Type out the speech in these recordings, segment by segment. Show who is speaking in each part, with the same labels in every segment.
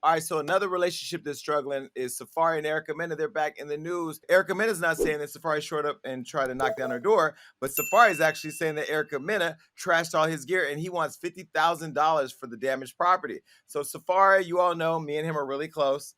Speaker 1: All right, so another relationship that's struggling is Safaree and Erica Mena. They're back in the news. Erica Mena's not saying that Safaree showed up and tried to knock down her door, but Safaree is actually saying that Erica Mena trashed all his gear and he wants $50,000 for the damaged property. So Safaree, you all know, me and him are really close.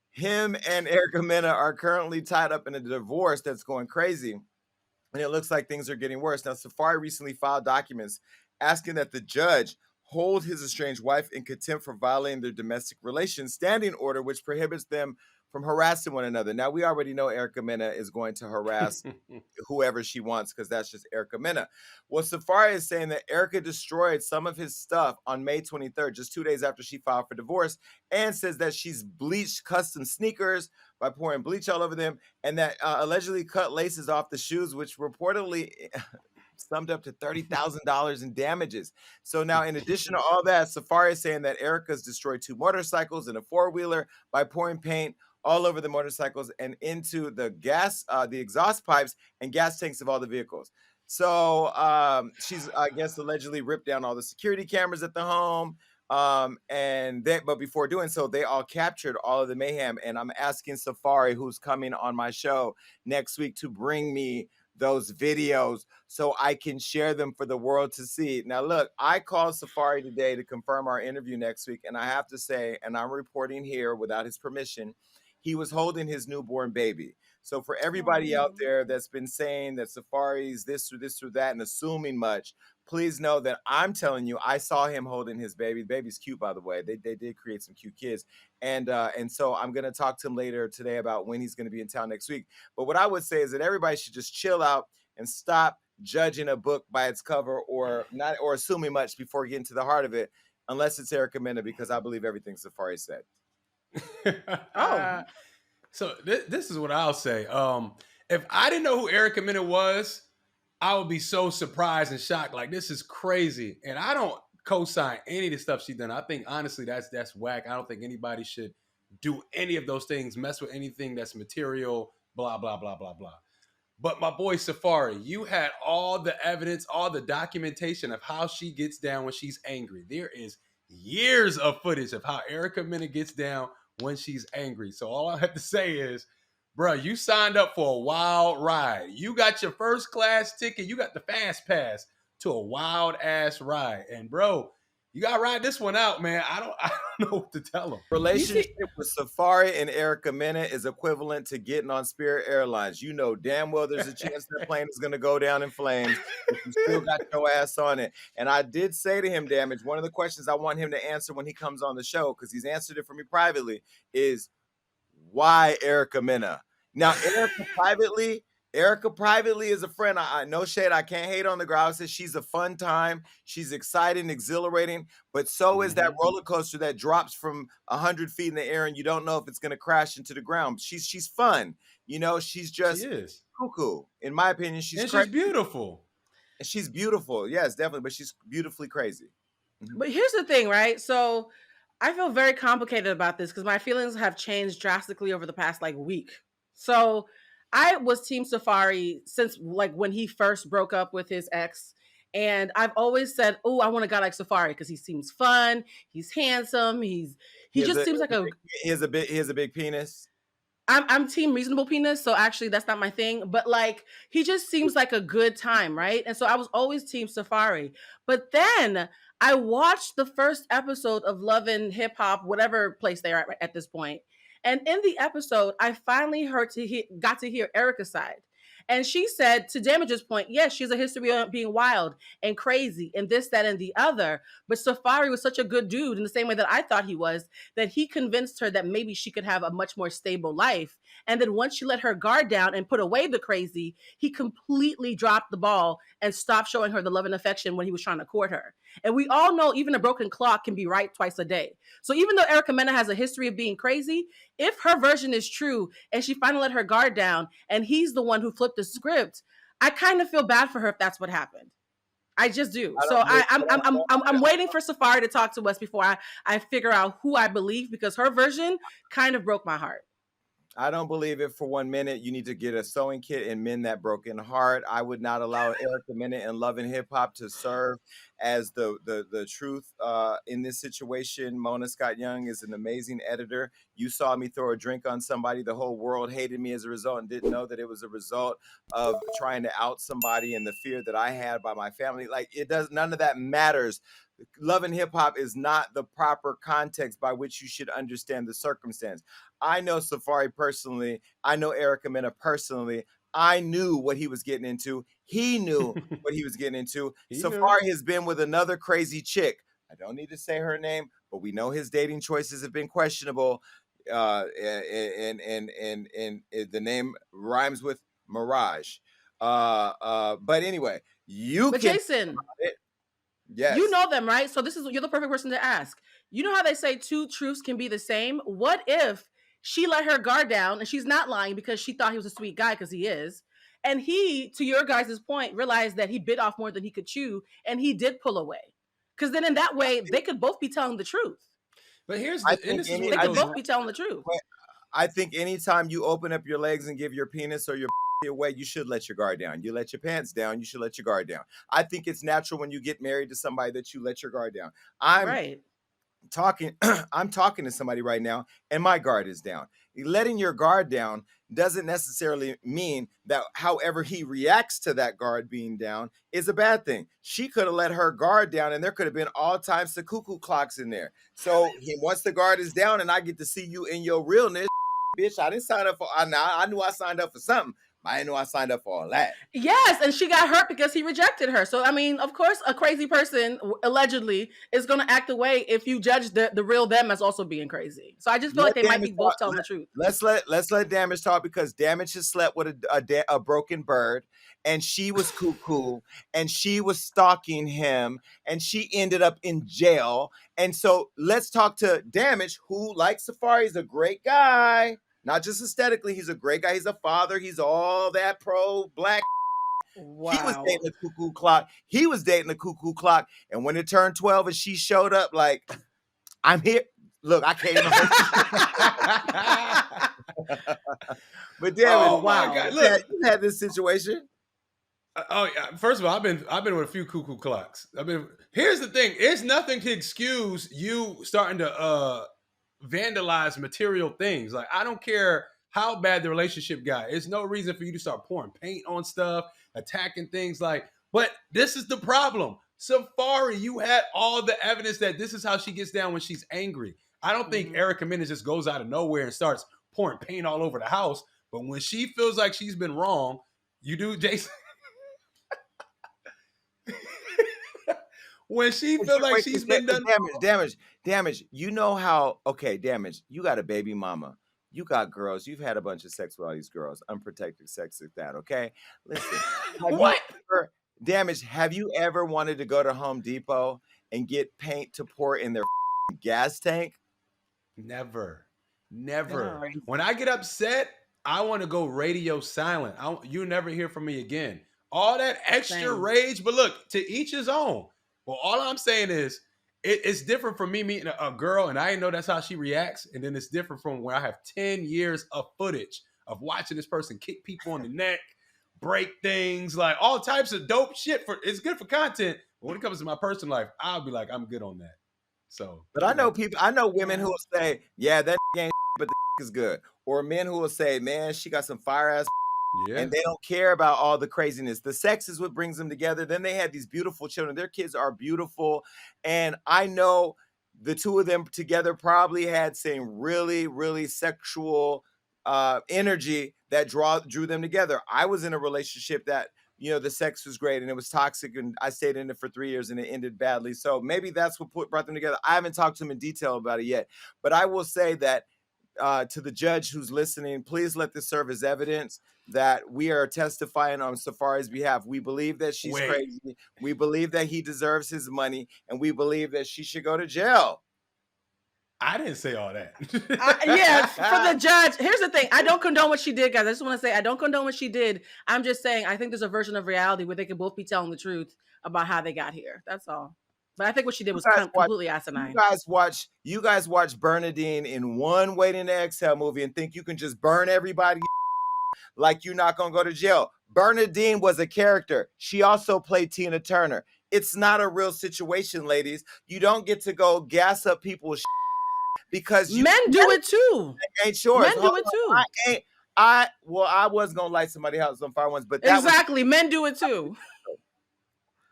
Speaker 1: Him and Erica Mena are currently tied up in a divorce that's going crazy, and it looks like things are getting worse. Now, Safaree recently filed documents asking that the judge hold his estranged wife in contempt for violating their domestic relations standing order, which prohibits them from harassing one another. Now, we already know Erica Mena is going to harass whoever she wants because that's just Erica Mena. Well, Safaree is saying that Erica destroyed some of his stuff on May 23rd, just 2 days after she filed for divorce, and says that she's bleached custom sneakers by pouring bleach all over them, and that allegedly cut laces off the shoes, which reportedly summed up to $30,000 in damages. So now, in addition to all that, Safaree is saying that Erica's destroyed 2 motorcycles and a 4-wheeler by pouring paint all over the motorcycles and into the the exhaust pipes and gas tanks of all the vehicles. So she's, I guess, allegedly ripped down all the security cameras at the home. But before doing so, they all captured all of the mayhem. And I'm asking Safaree, who's coming on my show next week, to bring me those videos so I can share them for the world to see. Now, look, I called Safaree today to confirm our interview next week. And I have to say, and I'm reporting here without his permission, he was holding his newborn baby. So for everybody out there that's been saying that Safaree's this or that and assuming much, please know that I'm telling you, I saw him holding his baby. The baby's cute, by the way. They did create some cute kids. And so I'm going to talk to him later today about when he's going to be in town next week. But what I would say is that everybody should just chill out and stop judging a book by its cover or assuming much before getting to the heart of it, unless it's Erica Mena, because I believe everything Safaree said.
Speaker 2: So this is what I'll say. If I didn't know who Erica Mena was, I would be so surprised and shocked. Like, this is crazy. And I don't co-sign any of the stuff she's done. I think, honestly, that's whack. I don't think anybody should do any of those things, mess with anything that's material, blah, blah, blah, blah, blah. But my boy Safaree, you had all the evidence, all the documentation of how she gets down when she's angry. There is years of footage of how Erica Mena gets down when she's angry. So all I have to say is, bro, you signed up for a wild ride. You got your first class ticket. You got the fast pass to a wild ass ride. And bro, you got to ride this one out, man. I don't know what to tell them.
Speaker 1: Relationship with Safaree and Erica Mena is equivalent to getting on Spirit Airlines. You know damn well there's a chance that plane is going to go down in flames, but you still got your ass on it. And I did say to him, Damage, one of the questions I want him to answer when he comes on the show, because he's answered it for me privately, is why Erica Mena? Now, Erica privately is a friend. I no shade. I can't hate on the girl. I said she's a fun time. She's exciting, exhilarating, but so is that roller coaster that drops from 100 feet in the air and you don't know if it's going to crash into the ground. She's fun. You know, she's just cuckoo. In my opinion, she's
Speaker 2: beautiful.
Speaker 1: And she's beautiful. Yes, definitely. But she's beautifully crazy.
Speaker 3: But here's the thing, right? So I feel very complicated about this because my feelings have changed drastically over the past week. So I was Team Safaree since when he first broke up with his ex. And I've always said, oh, I want a guy like Safaree because he seems fun. He's handsome. He just seems like
Speaker 1: he has a big penis.
Speaker 3: I'm Team Reasonable Penis. So actually that's not my thing. But he just seems like a good time. Right. And so I was always Team Safaree. But then I watched the first episode of Love and Hip Hop, whatever place they are at this point. And in the episode, I finally got to hear Erica's side. And she said, to Damage's point, yes, she has a history of being wild and crazy and this, that, and the other. But Safaree was such a good dude in the same way that I thought he was, that he convinced her that maybe she could have a much more stable life. And then once she let her guard down and put away the crazy, he completely dropped the ball and stopped showing her the love and affection when he was trying to court her. And we all know even a broken clock can be right twice a day. So even though Erica Mena has a history of being crazy, if her version is true and she finally let her guard down and he's the one who flipped the script, I kind of feel bad for her if that's what happened. I just do. So I'm waiting for Safaree to talk to us before I figure out who I believe, because her version kind of broke my heart.
Speaker 1: I don't believe it for 1 minute. You need to get a sewing kit and mend that broken heart. I would not allow Erica Mena and Love and Hip Hop to serve as the truth in this situation. Mona Scott Young is an amazing editor. You saw me throw a drink on somebody. The whole world hated me as a result and didn't know that it was a result of trying to out somebody and the fear that I had by my family. Like, it does, none of that matters. Love and Hip Hop is not the proper context by which you should understand the circumstance. I know Safaree personally. I know Erica Mena personally. I knew what he was getting into. He knew what he was getting into. Safaree has been with another crazy chick. I don't need to say her name, but we know his dating choices have been questionable. And the name rhymes with Mirage. But anyway, you
Speaker 3: But
Speaker 1: can.
Speaker 3: Jason,
Speaker 1: Yes.
Speaker 3: you know them, right? So you're the perfect person to ask. You know how they say two truths can be the same? What if she let her guard down and she's not lying because she thought he was a sweet guy, because he is. And he, to your guys' point, realized that he bit off more than he could chew and he did pull away. Because then in that way, they could both be telling the truth.
Speaker 2: But here's
Speaker 1: I
Speaker 2: the,
Speaker 1: think
Speaker 2: and this is
Speaker 1: any-
Speaker 2: what
Speaker 3: They
Speaker 2: it
Speaker 3: could
Speaker 2: goes.
Speaker 3: both be telling the truth.
Speaker 1: I think anytime you open up your legs and give your penis or your away, you should let your guard down. You let your pants down, you should let your guard down. I think it's natural when you get married to somebody that you let your guard down. I'm
Speaker 3: Right.
Speaker 1: talking I'm talking to somebody right now and my guard is down. Letting your guard down doesn't necessarily mean that however he reacts to that guard being down is a bad thing. She could have let her guard down and there could have been all types of cuckoo clocks in there. So once the guard is down and I get to see you in your realness, bitch, I didn't sign up for, I knew I signed up for something. I didn't know I signed up for all that.
Speaker 3: Yes, and she got hurt because he rejected her. So I mean, of course, a crazy person allegedly is going to act away if you judge the real them as also being crazy. So I just feel like they might be both telling the truth.
Speaker 1: Let's let Damage talk, because Damage has slept with a broken bird, and she was cuckoo, and she was stalking him, and she ended up in jail. And so let's talk to Damage, who, like Safaree, is a great guy. Not just aesthetically, he's a great guy. He's a father. He's all that pro-black.
Speaker 3: Wow.
Speaker 1: He was dating a cuckoo clock. He was dating a cuckoo clock. And when it turned 12 and she showed up like, I'm here. Look, I can't even. But damn it,
Speaker 2: my God. Look,
Speaker 1: you had this situation.
Speaker 2: Oh yeah. First of all, I've been with a few cuckoo clocks. Here's the thing. There's nothing to excuse you starting to vandalize material things. Like, I don't care how bad the relationship got. There's no reason for you to start pouring paint on stuff, attacking things. But this is the problem. Safaree, you had all the evidence that this is how she gets down when she's angry. I don't think Erica Mena just goes out of nowhere and starts pouring paint all over the house. But when she feels like she's been wrong, you do, Jason. When she feels like she's been done
Speaker 1: damage. You know how? Okay, damage. You got a baby mama. You got girls. You've had a bunch of sex with all these girls. Unprotected sex like that. Okay, listen.
Speaker 2: What?
Speaker 1: Damage. Have you ever wanted to go to Home Depot and get paint to pour in their gas tank?
Speaker 2: Never.
Speaker 3: No.
Speaker 2: When I get upset, I want to go radio silent. You never hear from me again. All that extra rage, but look, to each his own. Well, all I'm saying is it's different from me meeting a girl and I didn't know that's how she reacts. And then it's different from when I have 10 years of footage of watching this person kick people on the neck, break things, like all types of dope shit. It's good for content. But when it comes to my personal life, I'll be like, I'm good on that. So,
Speaker 1: but I know women who will say, yeah, that ain't but the is good. Or men who will say, man, she got some fire ass. Yeah. And they don't care about all the craziness. The sex is what brings them together. Then they had these beautiful children. Their kids are beautiful. And I know the two of them together probably had some really, really sexual energy that drew them together. I was in a relationship that, the sex was great and it was toxic, and I stayed in it for 3 years and it ended badly. So maybe that's what brought them together. I haven't talked to them in detail about it yet. But I will say that to the judge who's listening, please let this serve as evidence that we are testifying on Safaree's behalf. We believe that she's crazy. We believe that he deserves his money, and we believe that she should go to jail.
Speaker 2: I didn't say all that.
Speaker 3: Yeah, for the judge. Here's the thing. I don't condone what she did, guys. I just want to say I don't condone what she did. I'm just saying I think there's a version of reality where they can both be telling the truth about how they got here. That's all. But I think what she did
Speaker 1: You
Speaker 3: was
Speaker 1: guys watch.
Speaker 3: completely
Speaker 1: You
Speaker 3: asinine.
Speaker 1: guys watch. You guys watch Bernadine in one Waiting to Exhale movie and think you can just burn everybody like you're not gonna go to jail. Bernadine was a character. She also played Tina Turner. It's not a real situation, ladies. You don't get to go gas up people's because you
Speaker 3: Men do it too.
Speaker 1: ain't yours.
Speaker 3: Men do
Speaker 1: Hold
Speaker 3: it
Speaker 1: on,
Speaker 3: too.
Speaker 1: I was gonna light somebody's house on fire once, but that was
Speaker 3: Exactly. Men do it too.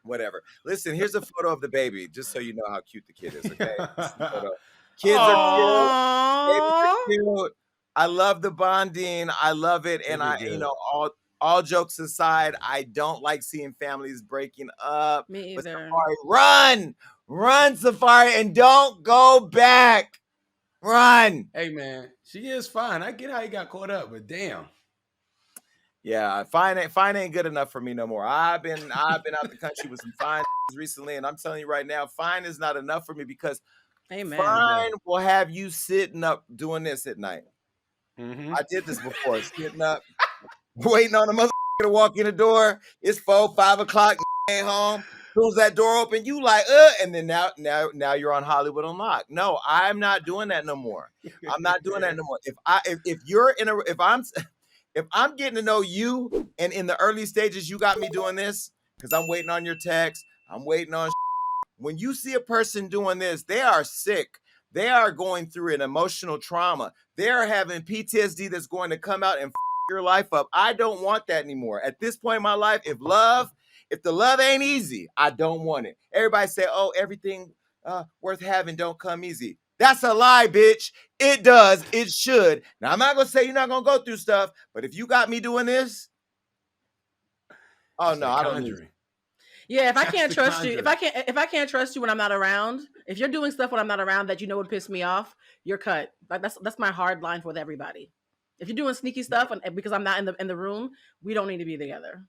Speaker 1: whatever. Listen, here's a photo of the baby, just so you know how cute the kid is. Okay, this is the photo. Kids are cute. Babies are
Speaker 3: Aww.
Speaker 1: cute. I love the bonding. I love it, and
Speaker 2: It'd be good.
Speaker 1: all jokes aside, I don't like seeing families breaking up.
Speaker 3: Me
Speaker 1: But
Speaker 3: either.
Speaker 1: Safaree, run, Safaree, and don't go back. Run.
Speaker 2: Hey man, she is fine. I get how you got caught up, but damn.
Speaker 1: Yeah, fine ain't good enough for me no more. I've been out the country with some fine recently, and I'm telling you right now, fine is not enough for me because
Speaker 3: Amen.
Speaker 1: fine will have you sitting up doing this at night.
Speaker 2: Mm-hmm.
Speaker 1: I did this before, sitting up, waiting on a mother to walk in the door. It's 4, 5 o'clock, ain't home. Soon as that door open, you like, and then now you're on Hollywood Unlocked. No, I'm not doing that no more. I'm not doing that no more. If I'm getting to know you and in the early stages you got me doing this because I'm waiting on your text, I'm waiting on when you see a person doing this, they are sick. They are going through an emotional trauma. They are having PTSD that's going to come out and your life up. I don't want that anymore. At this point in my life, if the love ain't easy, I don't want it. Everybody say, oh, everything worth having don't come easy. That's a lie, bitch. It does. It should. Now, I'm not going to say you're not going to go through stuff, but if you got me doing this, oh,
Speaker 2: It's
Speaker 1: no,
Speaker 2: like
Speaker 1: I don't need
Speaker 2: Conjuring.
Speaker 3: Yeah, if I
Speaker 2: That's
Speaker 3: can't
Speaker 2: the
Speaker 3: trust you,
Speaker 2: Conjuring.
Speaker 3: if I can't trust you when I'm not around, if you're doing stuff when I'm not around that you know would piss me off, you're cut. Like that's my hard line with everybody. If you're doing sneaky stuff and because I'm not in the room, we don't need to be together.